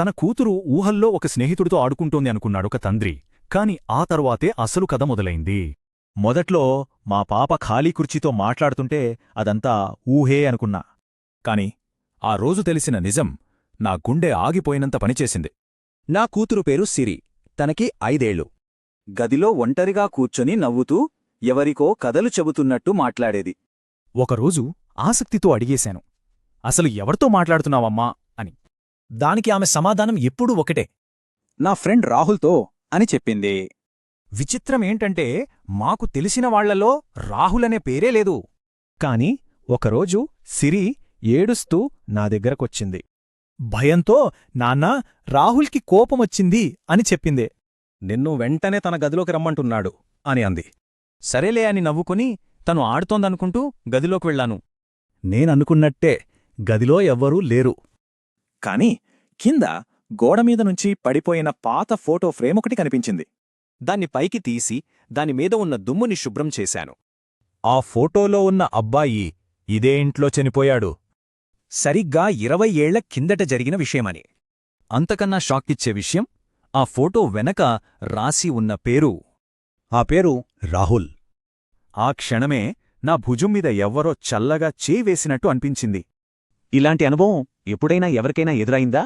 తన కూతురు ఊహల్లో ఒక స్నేహితుడితో ఆడుకుంటోంది అనుకున్నాడొక తండ్రి. కాని ఆ తరువాతే అసలు కథ మొదలైంది. మొదట్లో మా పాప ఖాళీ కుర్చీతో మాట్లాడుతుంటే అదంతా ఊహే అనుకున్నా. కాని ఆ రోజు తెలిసిన నిజం నా గుండె ఆగిపోయినంత పనిచేసింది. నా కూతురు పేరు సిరి. తనకి 5 ఏళ్ళు. గదిలో ఒంటరిగా కూర్చొని నవ్వుతూ ఎవరికో కథలు చెబుతున్నట్టు మాట్లాడేది. ఒకరోజు ఆసక్తితో అడిగేశాను, అసలు ఎవరితో మాట్లాడుతున్నావమ్మా అని. దానికి ఆమె సమాధానం ఎప్పుడూ ఒకటే. నా ఫ్రెండ్ రాహుల్తో అని చెప్పింది. విచిత్రమేంటంటే మాకు తెలిసిన వాళ్లలో రాహులనే పేరే లేదు. కాని ఒకరోజు సిరి ఏడుస్తూ నా దగ్గరకొచ్చింది. భయంతో నాన్నా, రాహుల్కి కోపమొచ్చింది అని చెప్పిందే. నిన్ను వెంటనే తన గదిలోకి రమ్మంటున్నాడు అని అంది. సరేలే అని నవ్వుకుని తను ఆడుతోందనుకుంటూ గదిలోకి వెళ్లాను. నేననుకున్నట్టే గదిలో ఎవ్వరూ లేరు. కాని కింద గోడమీదనుంచి పడిపోయిన పాత ఫోటో ఫ్రేమొకటి కనిపించింది. దాన్ని పైకి తీసి దానిమీద ఉన్న దుమ్ముని శుభ్రం చేశాను. ఆ ఫోటోలో ఉన్న అబ్బాయి ఇదే ఇంట్లో చనిపోయాడు. సరిగ్గా 20 ఏళ్ల కిందట జరిగిన విషయమని. అంతకన్నా షాకిచ్చే విషయం, ఆ ఫోటో వెనక రాసి ఉన్న పేరు. ఆ పేరు రాహుల్. ఆ క్షణమే నా భుజం మీద ఎవ్వరో చల్లగా చేవేసినట్టు అనిపించింది. ఇలాంటి అనుభవం ఎప్పుడైనా ఎవరికైనా ఎదురైందా?